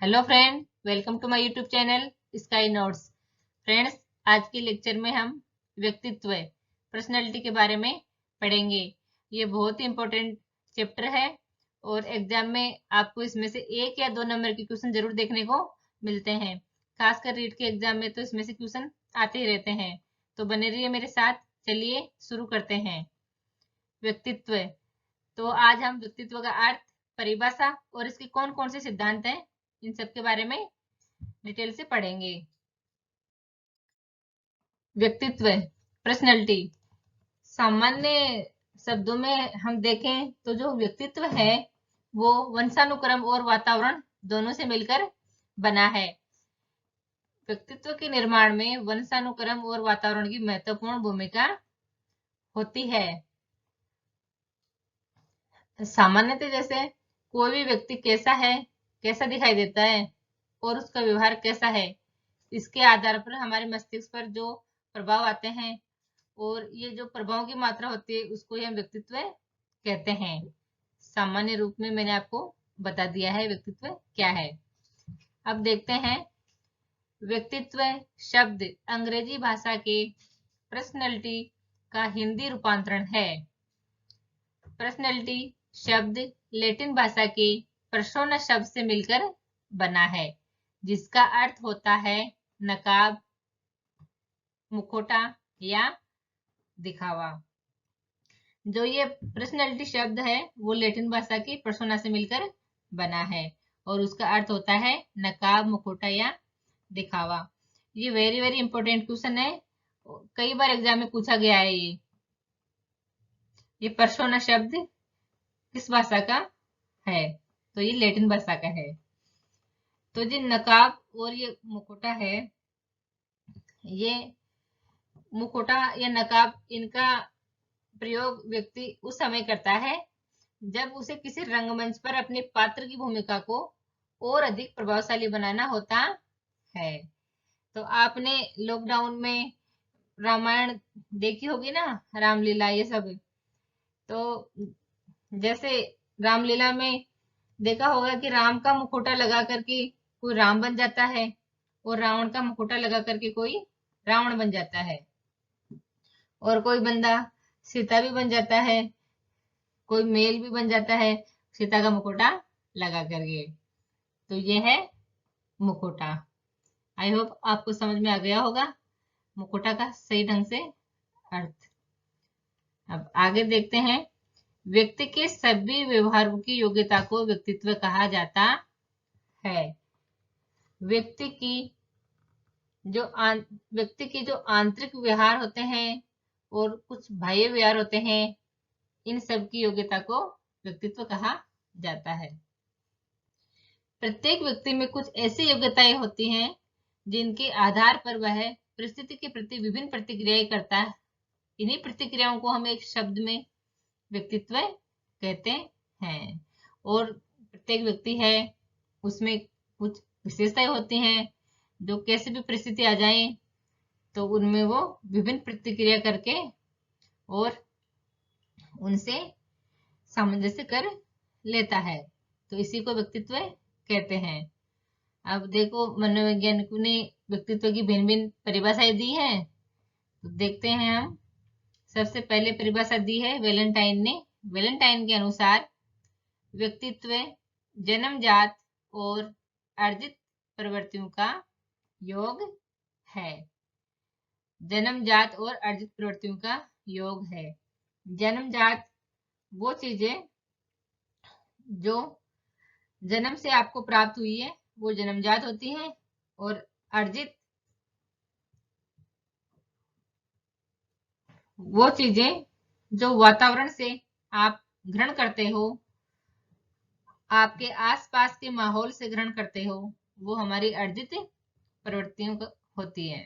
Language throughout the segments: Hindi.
Hello friend, welcome to my YouTube channel sky notes. Friends, आज के लेक्चर में हम व्यक्तित्व पर्सनालिटी के बारे में पढ़ेंगे। ये बहुत ही इम्पोर्टेंट चैप्टर है और एग्जाम में आपको इसमें से 1 या 2 नंबर के क्वेश्चन जरूर देखने को मिलते हैं। खासकर रीट के एग्जाम में तो इसमें से क्वेश्चन आते ही रहते हैं। तो बने रहिए मेरे साथ। चलिए शुरू करते हैं। व्यक्तित्व। तो आज हम व्यक्तित्व का अर्थ, परिभाषा और इसके कौन कौन से सिद्धांत हैं, इन सब के बारे में डिटेल से पढ़ेंगे। व्यक्तित्व, पर्सनैलिटी। सामान्य शब्दों में हम देखें तो जो व्यक्तित्व है वो वंशानुक्रम और वातावरण दोनों से मिलकर बना है। व्यक्तित्व के निर्माण में वंशानुक्रम और वातावरण की महत्वपूर्ण भूमिका होती है। सामान्यतः जैसे कोई भी व्यक्ति कैसा है, कैसा दिखाई देता है और उसका व्यवहार कैसा है, इसके आधार पर हमारे मस्तिष्क पर जो प्रभाव आते हैं और ये जो प्रभाव की मात्रा होती है उसको हम व्यक्तित्व कहते हैं। सामान्य रूप में मैंने आपको बता दिया है व्यक्तित्व क्या है। अब देखते हैं। व्यक्तित्व शब्द अंग्रेजी भाषा के पर्सनैलिटी का हिंदी रूपांतरण है। पर्सनैलिटी शब्द लैटिन भाषा के पर्सोना शब्द से मिलकर बना है, जिसका अर्थ होता है नकाब, मुखौटा या दिखावा। जो ये पर्सनैलिटी शब्द है वो लैटिन भाषा की पर्सोना से मिलकर बना है और उसका अर्थ होता है नकाब, मुखौटा या दिखावा। ये वेरी वेरी इंपॉर्टेंट क्वेश्चन है, कई बार एग्जाम में पूछा गया है। ये पर्सोना शब्द किस भाषा का है? तो ये लैटिन भाषा का है। तो जो नकाब और ये मुखौटा है, ये मुखौटा या नकाब, इनका प्रयोग व्यक्ति उस समय करता है जब उसे किसी रंगमंच पर अपने पात्र की भूमिका को और अधिक प्रभावशाली बनाना होता है। तो आपने लॉकडाउन में रामायण देखी होगी ना, रामलीला ये सब। तो जैसे रामलीला में देखा होगा कि राम का मुखौटा लगा करके कोई राम बन जाता है और रावण का मुखौटा लगा करके कोई रावण बन जाता है, और कोई बंदा सीता भी बन जाता है, कोई मेल भी बन जाता है सीता का मुखौटा लगा करके। तो ये है मुखौटा। आई होप आपको समझ में आ गया होगा मुखौटा का सही ढंग से अर्थ। अब आगे देखते हैं। व्यक्ति के सभी व्यवहारों की योग्यता को व्यक्तित्व कहा जाता है। व्यक्ति की जो आंतरिक व्यवहार होते हैं और कुछ बाह्य व्यवहार होते हैं, इन सब की योग्यता को व्यक्तित्व कहा जाता है। प्रत्येक व्यक्ति में कुछ ऐसी योग्यताएं होती हैं जिनके आधार पर वह परिस्थिति के प्रति विभिन्न प्रतिक्रियाएं करता है। इन्हीं प्रतिक्रियाओं को हम एक शब्द में व्यक्तित्व कहते हैं। और प्रत्येक व्यक्ति है उसमें कुछ विशेषताएं होती हैं जो कैसे भी परिस्थिति आ जाए तो उनमें वो विभिन्न प्रतिक्रिया करके और उनसे सामंजस्य कर लेता है। तो इसी को व्यक्तित्व कहते हैं। अब देखो, मनोवैज्ञानिकों ने व्यक्तित्व की भिन्न भिन्न परिभाषाएं दी है। तो देखते हैं हम। सबसे पहले परिभाषा दी है वैलेंटाइन ने। वैलेंटाइन के अनुसार व्यक्तित्व जन्मजात और अर्जित प्रवृत्तियों का योग है। जन्मजात और अर्जित प्रवृत्तियों का योग है। जन्मजात वो चीजें जो जन्म से आपको प्राप्त हुई है वो जन्मजात होती हैं, और अर्जित वो चीजें जो वातावरण से आप ग्रहण करते हो, आपके आसपास के माहौल से ग्रहण करते हो, वो हमारी अर्जित प्रवृत्तियों होती है।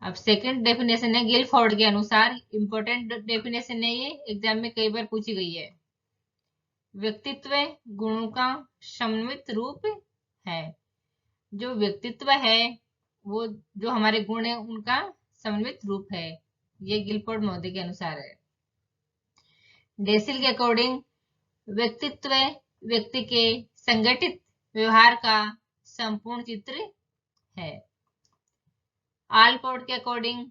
अब सेकंड डेफिनेशन है गिलफोर्ड के अनुसार। इंपॉर्टेंट डेफिनेशन है, ये एग्जाम में कई बार पूछी गई है। व्यक्तित्व गुणों का समन्वित रूप है। जो व्यक्तित्व है वो जो हमारे गुण है उनका समन्वित रूप है। ये गिलफोर्ड महोदय के अनुसार है। डेसिल के अकॉर्डिंग व्यक्तित्व व्यक्ति के संगठित व्यवहार का संपूर्ण चित्र है। आलपोर्ट के अकॉर्डिंग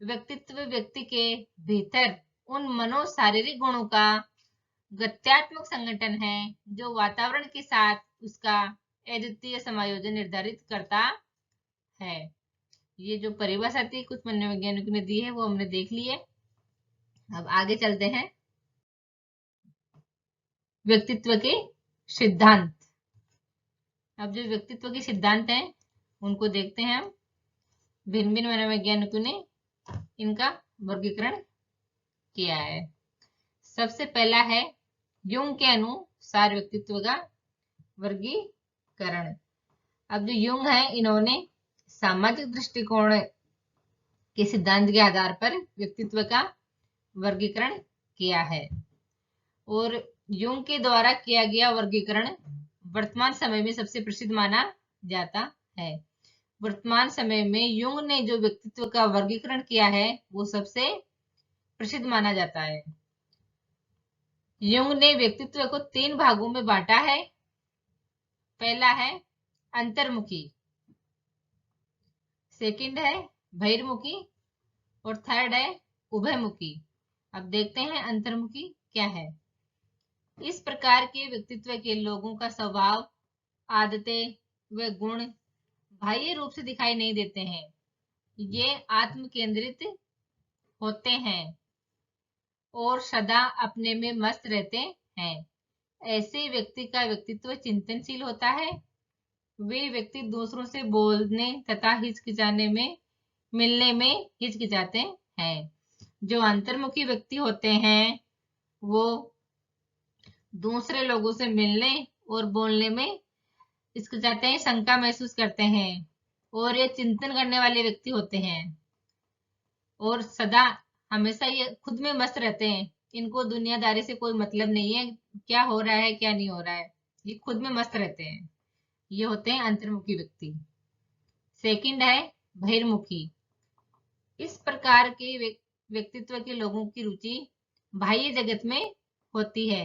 व्यक्तित्व व्यक्ति के भीतर उन मनोशारीरिक गुणों का गत्यात्मक संगठन है जो वातावरण के साथ उसका अद्वितीय समायोजन निर्धारित करता है। ये जो परिभाषा थी कुछ मनोवैज्ञानिकों ने दी है वो हमने देख ली है। अब आगे चलते हैं व्यक्तित्व के सिद्धांत। अब जो व्यक्तित्व के सिद्धांत हैं उनको देखते हैं हम। भिन्न भिन्न मनोवैज्ञानिकों ने इनका वर्गीकरण किया है। सबसे पहला है यूंग के अनुसार व्यक्तित्व का वर्गीकरण। अब जो यूंग है इन्होंने सामाजिक दृष्टिकोण के सिद्धांत के आधार पर व्यक्तित्व का वर्गीकरण किया है और यूंग के द्वारा किया गया वर्गीकरण वर्तमान समय में सबसे प्रसिद्ध माना जाता है। वर्तमान समय में यूंग ने जो व्यक्तित्व का वर्गीकरण किया है वो सबसे प्रसिद्ध माना जाता है। यूंग ने व्यक्तित्व को 3 भागों में बांटा है। पहला है अंतर्मुखी, सेकंड है बहिर्मुखी और थर्ड है उभयमुखी। अब देखते हैं अंतर्मुखी क्या है। इस प्रकार के व्यक्तित्व के लोगों का स्वभाव, आदतें व गुण बाह्य रूप से दिखाई नहीं देते हैं। ये आत्म केंद्रित होते हैं और सदा अपने में मस्त रहते हैं। ऐसे व्यक्ति का व्यक्तित्व चिंतनशील होता है। वे व्यक्ति दूसरों से बोलने तथा हिचकिचाने में मिलने में हिचकिचाते हैं। जो अंतर्मुखी व्यक्ति होते हैं वो दूसरे लोगों से मिलने और बोलने में हिचकिचाते हैं, शंका महसूस करते हैं और ये चिंतन करने वाले व्यक्ति होते हैं और सदा हमेशा ये खुद में मस्त रहते हैं। इनको दुनियादारी से कोई मतलब नहीं है, क्या हो रहा है क्या नहीं हो रहा है, ये खुद में मस्त रहते हैं। ये होते हैं अंतर्मुखी व्यक्ति। सेकंड है बहिर्मुखी। इस प्रकार के व्यक्तित्व के लोगों की रुचि बाह्य जगत में होती है।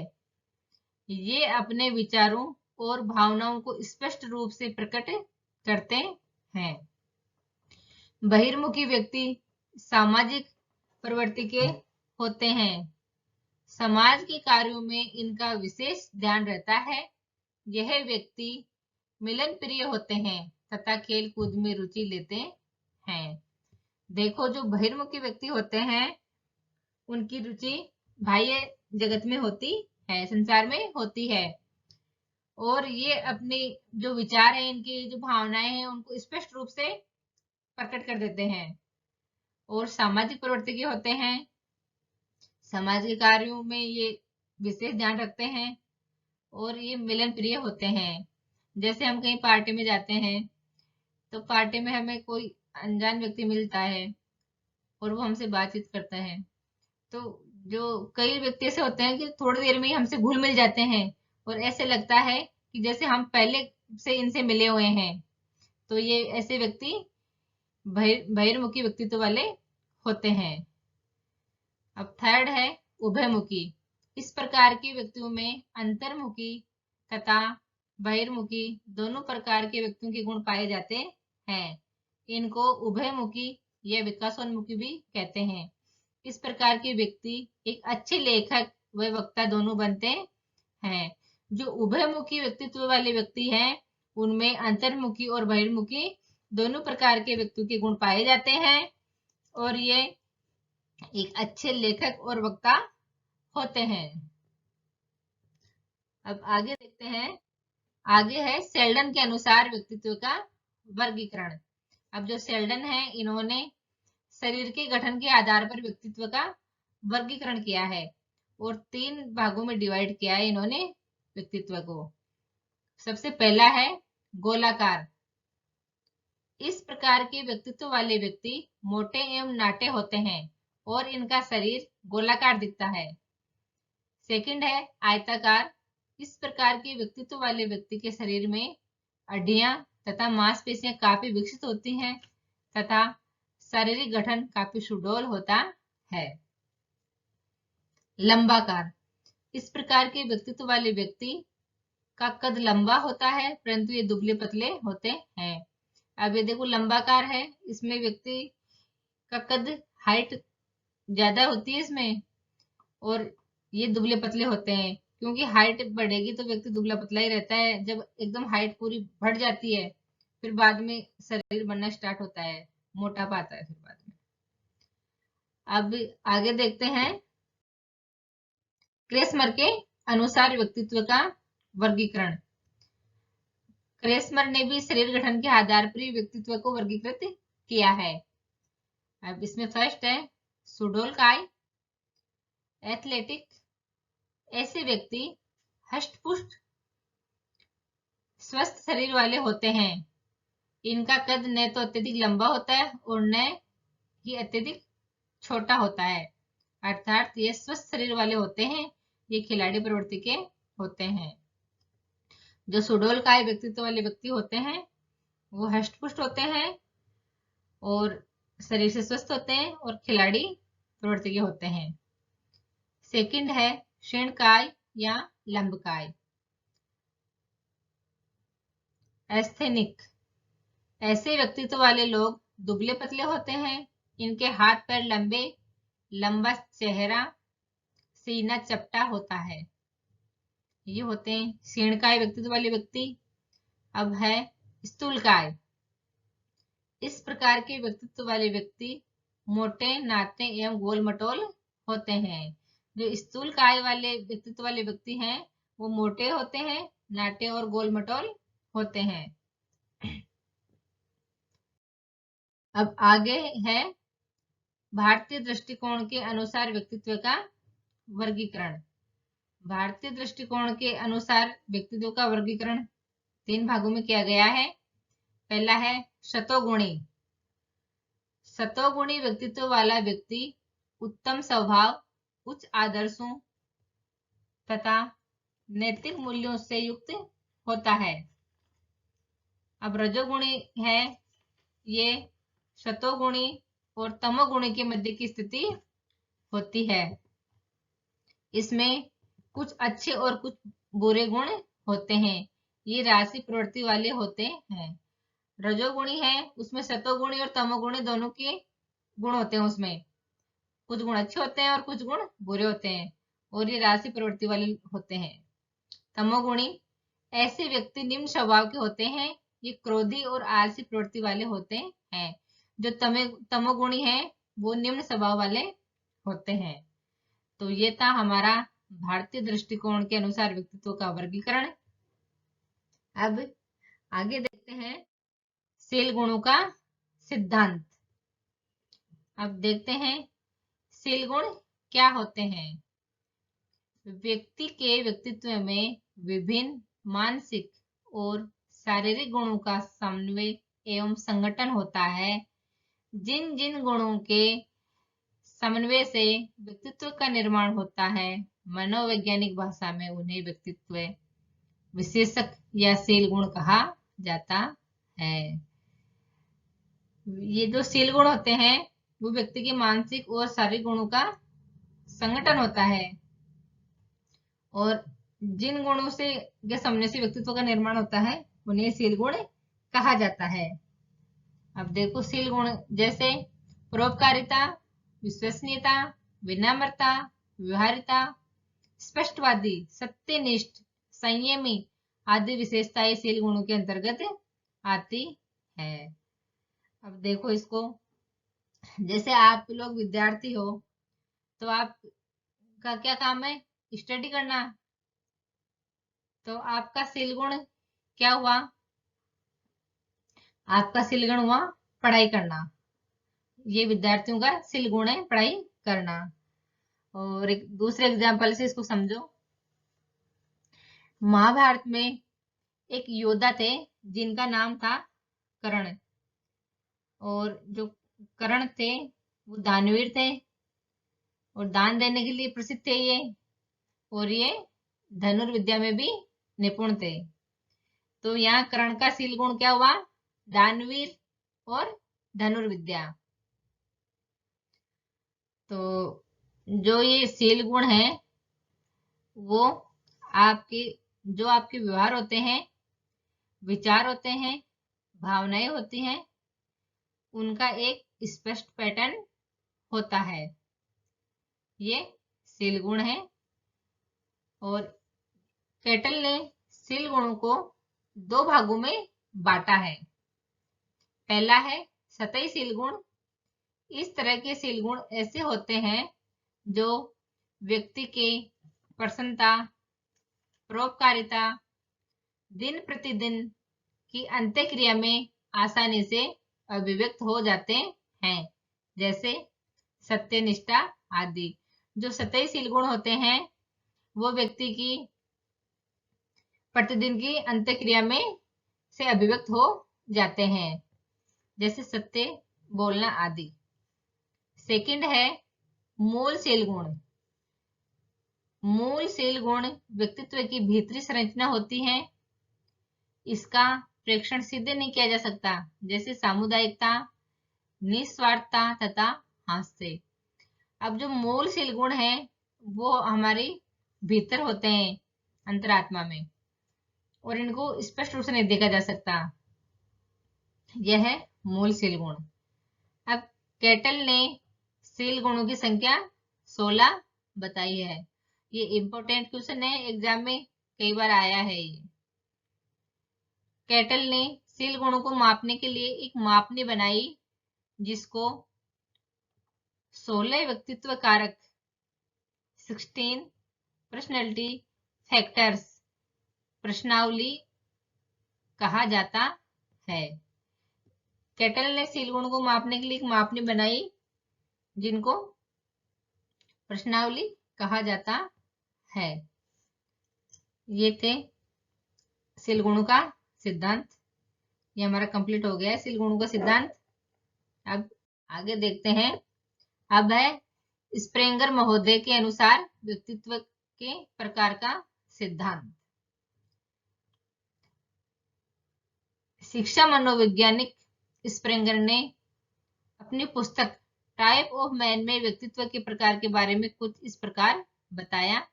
ये अपने विचारों और भावनाओं को स्पष्ट रूप से प्रकट करते हैं। बहिर्मुखी व्यक्ति सामाजिक प्रवृत्ति के होते हैं। समाज के कार्यों में इनका विशेष ध्यान रहता है। यह व्यक्ति मिलन प्रिय होते हैं तथा खेल कूद में रुचि लेते हैं। देखो जो बहिर्मुखी व्यक्ति होते हैं उनकी रुचि बाह्य जगत में होती है, संसार में होती है और ये अपने जो विचार है, इनकी जो भावनाएं हैं उनको स्पष्ट रूप से प्रकट कर देते हैं और सामाजिक प्रवृत्ति के होते हैं। समाज के कार्यों में ये विशेष ध्यान रखते हैं और ये मिलन प्रिय होते हैं। जैसे हम कहीं पार्टी में जाते हैं तो पार्टी में हमें कोई अनजान व्यक्ति मिलता है और वो हमसे बातचीत करता है, तो जो कई व्यक्ति ऐसे होते हैं कि थोड़ी देर में ही हमसे घुल मिल जाते हैं और ऐसे लगता है कि जैसे हम पहले से इनसे मिले हुए हैं। तो ये ऐसे व्यक्ति बहिर्मुखी व्यक्तित्व वाले होते हैं। अब थर्ड है उभयमुखी। इस प्रकार के व्यक्तियों में अंतर्मुखी तथा बहिर्मुखी दोनों प्रकार के व्यक्तियों के गुण पाए जाते हैं। इनको उभयमुखी या विकासोन्मुखी भी कहते हैं। इस प्रकार के व्यक्ति एक अच्छे लेखक व वक्ता दोनों बनते हैं। जो उभयमुखी व्यक्तित्व वाले व्यक्ति हैं उनमें अंतर्मुखी और बहिर्मुखी दोनों प्रकार के व्यक्तियों के गुण पाए जाते हैं और ये एक अच्छे लेखक और वक्ता होते हैं। अब आगे देखते हैं। आगे है सेल्डन के अनुसार व्यक्तित्व का वर्गीकरण। अब जो सेल्डन है इन्होंने शरीर के गठन के आधार पर व्यक्तित्व का वर्गीकरण किया है और 3 भागों में डिवाइड किया है इन्होंने व्यक्तित्व को। सबसे पहला है गोलाकार। इस प्रकार के व्यक्तित्व वाले व्यक्ति मोटे एवं नाटे होते हैं और इनका शरीर गोलाकार दिखता है। सेकंड है आयताकार। इस प्रकार के व्यक्तित्व वाले व्यक्ति के शरीर में हड्डियां तथा मांसपेशियां काफी विकसित होती हैं तथा शारीरिक गठन काफी सुडौल होता है। लंबाकार। इस प्रकार के व्यक्तित्व वाले व्यक्ति का कद लंबा होता है, परंतु ये दुबले पतले होते हैं। अब ये देखो लंबाकार है, इसमें व्यक्ति का कद, हाइट ज्यादा होती है इसमें, और ये दुबले पतले होते हैं। क्योंकि हाइट बढ़ेगी तो व्यक्ति दुबला पतला ही रहता है। जब एकदम हाइट पूरी बढ़ जाती है, फिर बाद में शरीर बनना स्टार्ट होता है, मोटापा आता है फिर बाद में। अब आगे देखते हैं, क्रेसमर के अनुसार व्यक्तित्व का वर्गीकरण। क्रेसमर ने भी शरीर गठन के आधार पर व्यक्तित्व को वर्गीकृत किया है। अब इसमें फर्स्ट है सुडोलकाय, एथलेटिक। ऐसे व्यक्ति हष्ट-पुष्ट स्वस्थ शरीर वाले होते हैं। इनका कद न तो अत्यधिक लंबा होता है और न ही अत्यधिक छोटा होता है, अर्थात ये स्वस्थ शरीर वाले होते हैं। ये खिलाड़ी प्रवृत्ति के होते हैं। जो सुडोलकाय व्यक्तित्व वाले व्यक्ति होते हैं वो हष्ट-पुष्ट होते हैं और शरीर से स्वस्थ होते हैं और खिलाड़ी प्रवृत्ति के होते हैं। सेकंड है क्षीणकाय या लंबकाय, एस्थेनिक। ऐसे व्यक्तित्व वाले लोग दुबले पतले होते हैं। इनके हाथ पैर लंबे, लंबा चेहरा, सीना चपटा होता है। ये होते हैं क्षीणकाय व्यक्तित्व वाले व्यक्ति। अब है स्थूलकाय। इस प्रकार के व्यक्तित्व वाले व्यक्ति मोटे, नाटे एवं गोल मटोल होते हैं। जो स्थूलकाय वाले व्यक्तित्व वाले व्यक्ति हैं वो मोटे होते हैं, नाटे और गोल मटोल होते हैं। अब आगे है भारतीय दृष्टिकोण के अनुसार व्यक्तित्व का वर्गीकरण। भारतीय दृष्टिकोण के अनुसार व्यक्तित्व का वर्गीकरण 3 भागों में किया गया है। पहला है सतोगुणी। सतोगुणी व्यक्तित्व वाला व्यक्ति उत्तम स्वभाव, उच्च आदर्शों तथा नैतिक मूल्यों से युक्त होता है। अब रजोगुणी है, ये सतोगुणी और तमोगुणी के मध्य की स्थिति होती है। इसमें कुछ अच्छे और कुछ बुरे गुण होते हैं। ये राशि प्रवृत्ति वाले होते हैं। रजोगुणी है, उसमें सतोगुणी और तमोगुणी दोनों के गुण होते हैं। उसमें कुछ गुण अच्छे होते हैं और कुछ गुण बुरे होते हैं, और ये राशि प्रवृत्ति वाले होते हैं। तमोगुणी, ऐसे व्यक्ति निम्न स्वभाव के होते हैं। ये क्रोधी और आलसी प्रवृत्ति वाले होते हैं। जो तमोगुणी है वो निम्न स्वभाव वाले होते हैं। तो ये था हमारा भारतीय दृष्टिकोण के अनुसार व्यक्तित्व का वर्गीकरण। अब आगे देखते हैं शील गुणों का सिद्धांत। अब देखते हैं शील गुण क्या होते हैं। व्यक्ति के व्यक्तित्व में विभिन्न मानसिक और शारीरिक गुणों का समन्वय एवं संगठन होता है। जिन जिन गुणों के समन्वय से व्यक्तित्व का निर्माण होता है, मनोवैज्ञानिक भाषा में उन्हें व्यक्तित्व विशेषक या शील गुण कहा जाता है। ये जो शील गुण होते हैं वो व्यक्ति के मानसिक और शारीरिक गुणों का संगठन होता है, और जिन गुणों से के समन्वय से व्यक्तित्व का निर्माण होता है उन्हें शील गुण कहा जाता है। अब देखो शील गुण जैसे परोपकारिता, विश्वसनीयता, विनम्रता, व्यवहारिता, स्पष्टवादी, सत्यनिष्ठ, संयमी आदि विशेषताएं शील गुणों के अंतर्गत आती है। अब देखो इसको, जैसे आप लोग विद्यार्थी हो तो आपका क्या काम है, स्टडी करना। तो आपका शील गुण क्या हुआ, आपका शील गुण हुआ पढ़ाई करना। ये विद्यार्थियों का शील गुण है, पढ़ाई करना। और एक दूसरे एग्जाम्पल से इसको समझो। महाभारत में एक योद्धा थे जिनका नाम था कर्ण, और जो कर्ण थे वो दानवीर थे और दान देने के लिए प्रसिद्ध थे ये, और ये धनुर्विद्या में भी निपुण थे। तो यहाँ कर्ण का शील गुण क्या हुआ, दानवीर और धनुर्विद्या। तो जो ये शील गुण है वो आपके जो आपके व्यवहार होते हैं, विचार होते हैं, भावनाएं होती हैं, उनका एक स्पष्ट पैटर्न होता है। ये शील गुण है। और कैटल ने शील गुणों को 2 भागों में बांटा है। पहला है सतही शील गुण। इस तरह के शील गुण ऐसे होते हैं जो व्यक्ति के प्रसन्नता, परोपकारिता, दिन प्रतिदिन की अंत्यक्रिया में आसानी से अभिव्यक्त हो जाते हैं, जैसे सत्यनिष्ठा आदि। जो सतही शील गुण होते हैं वो व्यक्ति की प्रतिदिन की अंत्यक्रिया में से अभिव्यक्त हो जाते हैं, जैसे सत्य बोलना आदि। सेकंड है मूल शील गुण। मूल शील गुण व्यक्तित्व की भीतरी संरचना होती है। इसका प्रेक्षण सीधे नहीं किया जा सकता, जैसे सामुदायिकता, निस्वार्थता तथा हास्य। अब जो मूल शील गुण है वो हमारे भीतर होते हैं, अंतरात्मा में, और इनको स्पष्ट रूप से नहीं देखा जा सकता। यह है मूल शील गुण। अब कैटल ने शील गुणों की संख्या 16 बताई है। ये इंपॉर्टेंट क्वेश्चन है, एग्जाम में कई बार आया है ये। कैटल ने शील गुणों को मापने के लिए एक मापनी बनाई, जिसको 16 व्यक्तित्व कारक 16 पर्सनैलिटी फैक्टर्स प्रश्नावली कहा जाता है। कैटल ने शील गुणों को मापने के लिए एक मापनी बनाई, जिनको प्रश्नावली कहा जाता है। ये थे शील गुणों का सिद्धांत। ये हमारा कंप्लीट हो गया है शील गुणों का सिद्धांत। अब आगे देखते हैं। अब है स्प्रेंगर महोदय के अनुसार व्यक्तित्व के प्रकार का सिद्धांत। शिक्षा मनोवैज्ञानिक स्प्रेंगर ने अपनी पुस्तक टाइप ऑफ मैन में व्यक्तित्व के प्रकार के बारे में कुछ इस प्रकार बताया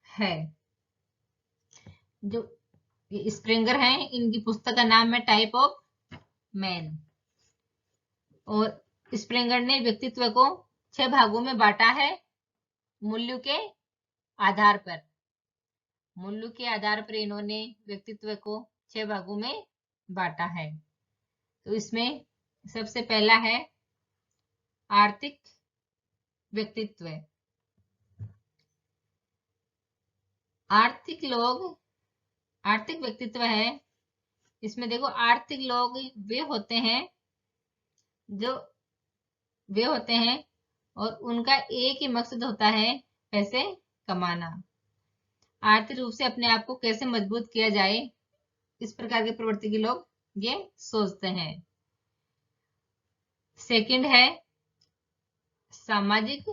है। जो स्प्रेंगर हैं, इनकी पुस्तक का नाम है टाइप ऑफ मैन। और स्प्रेंगर ने व्यक्तित्व को 6 भागों में बांटा है, मूल्यों के आधार पर। मूल्यों के आधार पर इन्होंने व्यक्तित्व को 6 भागों में बांटा है। तो इसमें सबसे पहला है आर्थिक व्यक्तित्व। आर्थिक व्यक्तित्व है। इसमें देखो, आर्थिक लोग वे होते हैं और उनका एक ही मकसद होता है पैसे कमाना। आर्थिक रूप से अपने आप को कैसे मजबूत किया जाए, इस प्रकार की प्रवृत्ति के लोग ये सोचते हैं। सेकंड है सामाजिक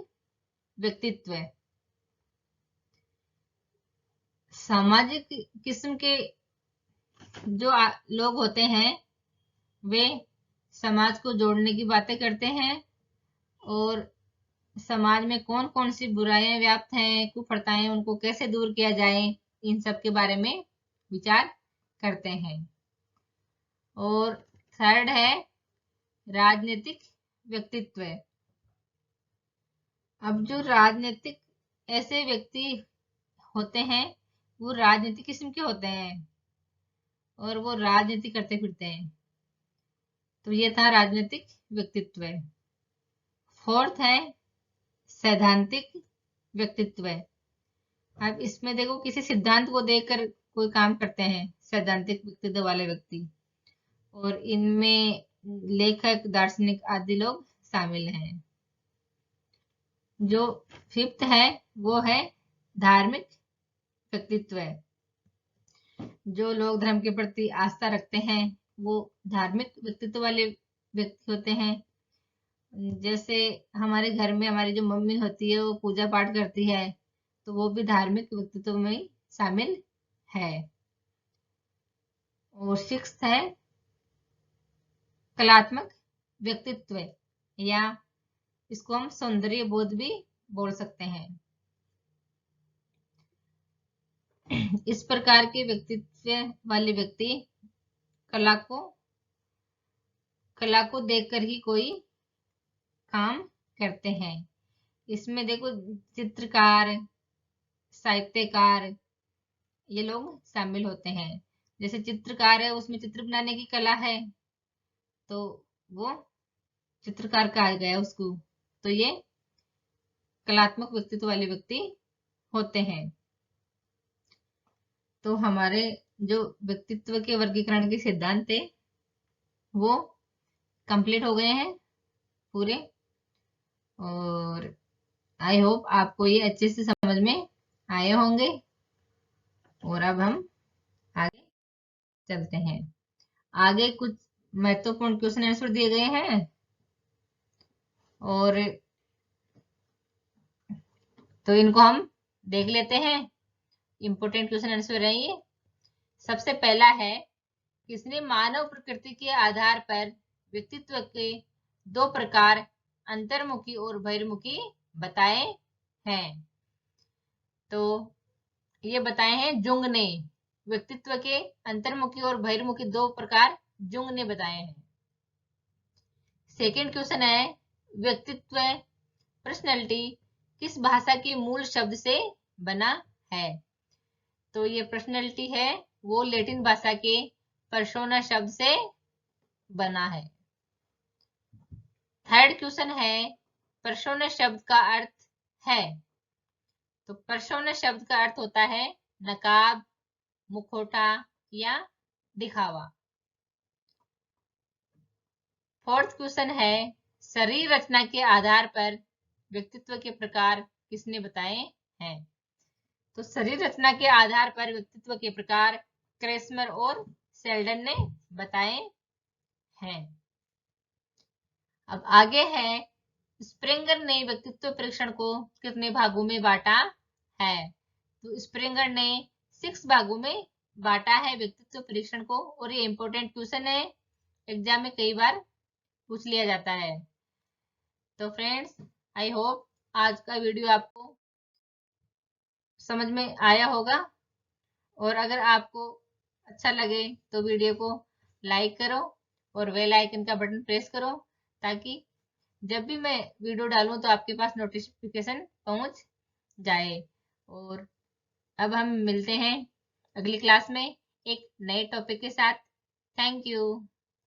व्यक्तित्व। सामाजिक किस्म के जो लोग होते हैं वे समाज को जोड़ने की बातें करते हैं और समाज में कौन कौन सी बुराइयां व्याप्त हैं, कुप्रथाएं, उनको कैसे दूर किया जाए, इन सब के बारे में विचार करते हैं। और थर्ड है राजनीतिक व्यक्तित्व। अब जो राजनीतिक ऐसे व्यक्ति होते हैं वो राजनीतिक किस्म के होते हैं और वो राजनीति करते फिरते हैं। तो ये था राजनीतिक व्यक्तित्व। फोर्थ है सैद्धांतिक व्यक्तित्व। अब इसमें देखो, किसी सिद्धांत को देखकर कोई काम करते हैं सैद्धांतिक व्यक्तित्व वाले व्यक्ति, और इनमें लेखक, दार्शनिक आदि लोग शामिल हैं। जो फिफ्थ है वो है धार्मिक व्यक्तित्व। जो लोग धर्म के प्रति आस्था रखते हैं वो धार्मिक व्यक्तित्व वाले व्यक्ति होते हैं। जैसे हमारे घर में हमारी जो मम्मी होती है वो पूजा पाठ करती है, तो वो भी धार्मिक व्यक्तित्व में शामिल है। और सिक्स्थ है कलात्मक व्यक्तित्व, या इसको हम सौंदर्य बोध भी बोल सकते हैं। इस प्रकार के व्यक्तित्व वाले व्यक्ति कला को देखकर ही कोई काम करते हैं। इसमें देखो चित्रकार, साहित्यकार, ये लोग शामिल होते हैं। जैसे चित्रकार है, उसमें चित्र बनाने की कला है, तो वो चित्रकार कहा गया उसको। तो ये कलात्मक व्यक्तित्व वाले व्यक्ति होते हैं। तो हमारे जो व्यक्तित्व के वर्गीकरण के सिद्धांत थे वो कंप्लीट हो गए हैं पूरे, और आई होप आपको ये अच्छे से समझ में आए होंगे। और अब हम आगे चलते हैं। आगे कुछ महत्वपूर्ण क्वेश्चन आंसर दिए गए हैं, और तो इनको हम देख लेते हैं। इंपोर्टेंट क्वेश्चन आंसर है ये। सबसे पहला है, किसने मानव प्रकृति के आधार पर व्यक्तित्व के दो प्रकार अंतर्मुखी और बहिर्मुखी बताए हैं? तो ये बताए हैं जुंग ने। व्यक्तित्व के अंतर्मुखी और बहिर्मुखी दो प्रकार जुंग ने बताए हैं। सेकंड क्वेश्चन है, व्यक्तित्व पर्सनैलिटी किस भाषा के मूल शब्द से बना है? तो ये पर्सनैलिटी है वो लैटिन भाषा के पर्सोना शब्द से बना है। थर्ड क्वेश्चन है, पर्सोना शब्द का अर्थ है? तो पर्सोना शब्द का अर्थ होता है नकाब, मुखौटा या दिखावा। फोर्थ क्वेश्चन है, शरीर रचना के आधार पर व्यक्तित्व के प्रकार किसने बताए हैं? तो शरीर रचना के आधार पर व्यक्तित्व के प्रकार क्रेस्मर और सेल्डन ने बताए हैं। अब आगे है, स्प्रेंगर ने व्यक्तित्व परीक्षण को कितने भागों में बांटा है? तो स्प्रेंगर ने 6 भागों में बांटा है व्यक्तित्व परीक्षण को, और ये इंपॉर्टेंट क्वेश्चन है, एग्जाम में कई बार पूछ लिया जाता है। तो फ्रेंड्स, आई होप आज का वीडियो आपको समझ में आया होगा, और अगर आपको अच्छा लगे तो वीडियो को लाइक करो और बेल आइकन का बटन प्रेस करो, ताकि जब भी मैं वीडियो डालूं तो आपके पास नोटिफिकेशन पहुंच जाए। और अब हम मिलते हैं अगली क्लास में एक नए टॉपिक के साथ। Thank you.